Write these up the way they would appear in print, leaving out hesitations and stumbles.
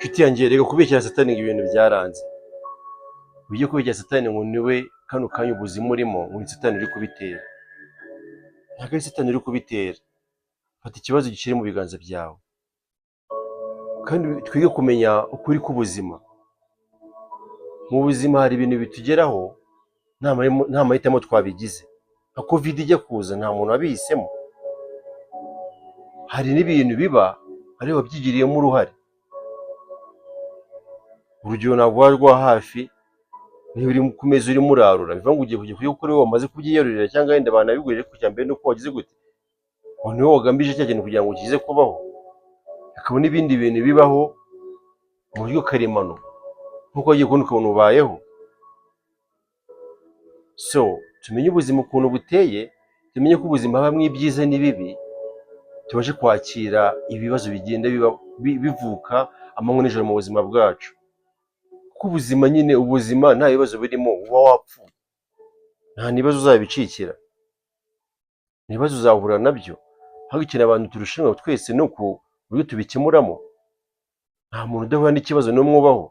nshuti yanjye reka kubekera satani ngo ibintu byaranze. Ujye kubekera satani ngo niwe kano kanya ubuzima urimo ngo ni satani uri kubitera. Ntabwo ari satani uri kubitera. Fata ikibazo gikiri mu biganza byawe kandi twige kumenya ukuri k'ubuzima. Mu buzima hari ibintu bitugeraho nta mahitamo twabigize. Nka covid ijya kuza nta muntu wabihisemo. Hari n'ibintu biba ari wabyigiriyemo uruhare. Urugero naguha rwa hafi, niba uri ku meza urimo urarura bivuga ngo ugiye kujya kuri wowe wamaze kubyiyarurira cyangwa wenda banabigurije kujya mbere nuko wagize gute ngo niwe wagambije cya kintu kugira ngo kize kubaho. Hakaba n'ibindi bintu bibaho mu buryo karemano nkuko wagiye kubona ukabona ubayeho. So tumenye ubuzima ukuntu buteye, tumenye ko ubuzima habamo ibyiza n'ibibi, tubashe kwakira ibibazo bigenda bivuka amanywa n'ijoro mu buzima bwacu. Kuko ubuzima nyine, ubuzima nta bibazo birimo uba wapfuye, nta n'ibibazo uzabicikira, n'ibibazo uzahura nabyo. Ahubwo ikintu abantu turushanwa twese ni uko uburyo tubikemuramo. Nta muntu udahura n'ikibazo n'umwe ubaho.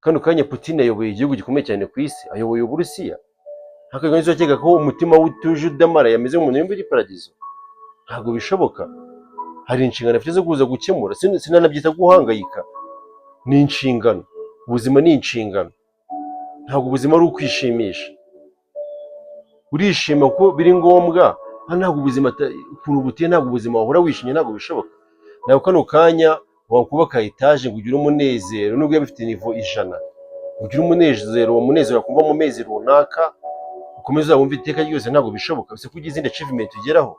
Kano kanya Putin ayoboye igihugu gikomeye cyane ku isi, ayoboye Uburusiya. Ntabwo nzakeka ko umutima w'utuje udamara yameze nk'umuntu uri muri paradizo. Ntabwo bishoboka. Hari inshingano afite zo kuza gukemura. Sinanabyita guhangayika, ni inshingano. Ubuzima ni inshingano. Ntabwo ubuzima ari ukwishimisha. Urishima ko biri ngombwa, ntabwo ubuzima ukuntu buteye, ntabwo ubuzima wahora wishimye, ntabwo bishoboka. Ntabwo kano kanya wakubaka etaje ngo ugire umunezero nubwo yaba ifite nivo 100, ugire umunezero, uwo munezero wakumva mu mezi runaka ukomeza wumva iteka ryose, ntabwo bishoboka. Bise kugira izindi achievement ugeraho.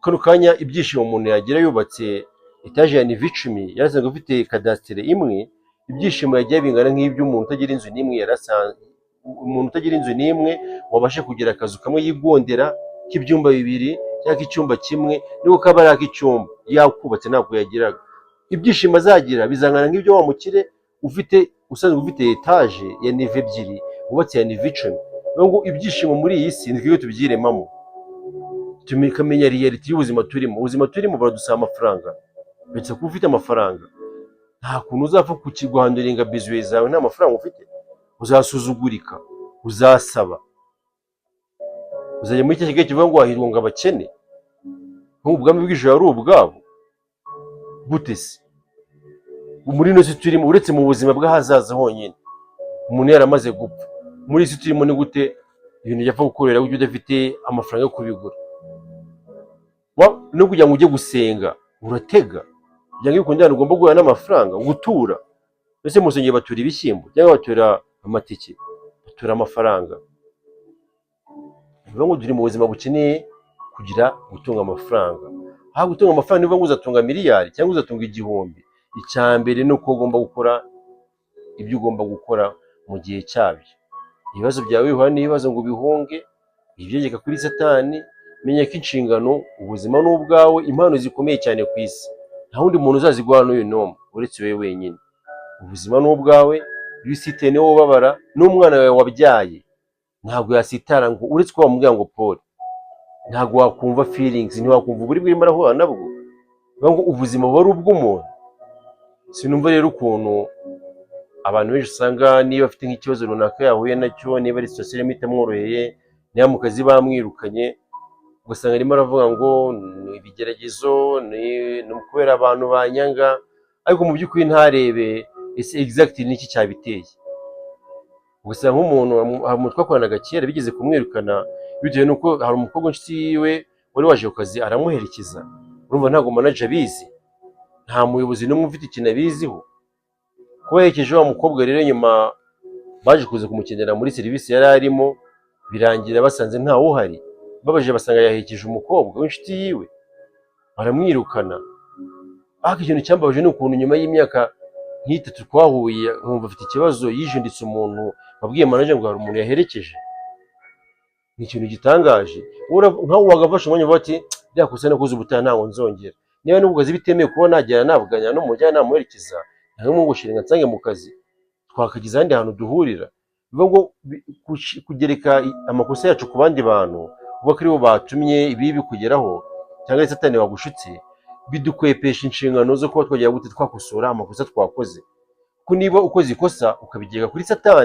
Kano kanya ibyishimo umuntu yagira yubatse etaje ya nivo 10 yarasanzwe ufite kadastere imwe, ibyishimo yagiye bingana nk'ibyo umuntu utagira inzu n'imwe yarasanzwe. Umuntu utagira inzu n'imwe wabashe kugira akazu kamwe yigondera k'ibyumba 2 cyangwa icyumba kimwe, niko kaba ari ak'icyumba yakubatse ntabwo yagiraga. Ibyishimo azagira bizangana nk'ibyo wa mukire ufite usanzwe ufite etaje ya nivo 2 wubatse ya nivo 10. Ngo ibyishimo muri iyi si nitwe tubyiremamo, tukamenya reality y'ubuzima turimo. Ubuzima turimo baradusaba amafaranga. Bitse ko ufite amafaranga nta kuntu uzapfa kukiguhanduringa business zawe nta mafaranga ufite. Uzasuzugurika, uzasaba, uzajya muri cyo kigo kivuga ngo wahirunga abakene, nk'ubwami bw'ijuru ari ubwabo. Gute se muri ino si turimo, uretse mu buzima bw'ahazaza honyine umuntu yaramaze gupfa, muri isi turimo ni gute ibintu yapfa gukorera ujye udafite amafaranga yo kubigura? No kugira ngo ujye gusenga uratega, kugira ngo ukundane ugomba guhura n'amafaranga. Gutura mbese mu rusengero batura ibishyimbo cyangwa batura amatike, batura amafaranga. Bivuga ngo turi mu buzima bukeneye kugira gutunga amafaranga. Aho gutunga amafaranga nivuga ngo uzatunga miliyari cyangwa uzatunga 1,000, icyambere ni uko ugomba gukora ibyo ugomba gukora mu gihe cyabyo. Ibibazo byawe bihura n'ibibazo ngo bihunge, ibyegeka kuri satani. Menya ko inshingano ubuzima n'ubwawe, impano zikomeye cyane ku isi nta wundi muntu uzaziguha n'uyu n'umwe uretse wowe wenyine. Ubuzima n'ubwawe, iyo usitene wowe ubabara, n'umwana wawe wabyaye ntabwo yasitara ngo uretse ko wamubwira ngo Paul, ntabwo wakumva feelings, ntiwakumva uburibwe urimo arahura nabwo. Bivuga ngo ubuzima buba ari ubw'umuntu. Sinumva rero ukuntu abantu benshi usanga niba afite nk'ikibazo runaka yahuye nacyo, niba ari situation irimo itamworoheye, niba mu kazi bamwirukanye, ugasanga arimo aravuga ngo ni ibigeragezo, ni kubera abantu banyanga, ariko mu by'ukuri ntarebe ese exactly niki cyabiteye. Ugasanga nk'umuntu twakoranaga kera bigeze kumwirukana bitewe n'uko hari umukobwa inshuti yiwe wari waje ku kazi aramuherekeza. Urumva ntabwo manager abizi, nta muyobozi n'umwe ufite ikintu abiziho. Kuba yerekeje wa mukobwa rero nyuma baje kuza kumukenera muri serivisi yari arimo, birangira basanze ntawe uhari. Babaje basanga yaherekeje umukobwa w'inshuti yiwe, baramwirukana. Ariko ikintu cyambabaje ni ukuntu nyuma y'imyaka nk'itatu twahuye nkumva afite ikibazo, yijunditse umuntu wabwiye manager ngo hari umuntu yaherekeje. Ni ikintu gitangaje. Nkaho wagafasha umwanya uvuga ati byakosa nakoze ubutaha ntago nzongera. Niba n'ubwo kazi bitemeye kuba nagera navuganya no mujyana namuherekeza, ntabwo ngo shiringa nsange mu kazi, twakagize ahandi hantu duhurira. Bivuga ngo kugereka amakosa yacu ku bandi bantu uvuga ko aribo batumye ibi bikugeraho cyangwa satani wagushutse, bidukwepesha inshingano zo kuba twagira gute twakosora amakosa twakoze. Ko niba ukoze ikosa ukabigega kuri Satani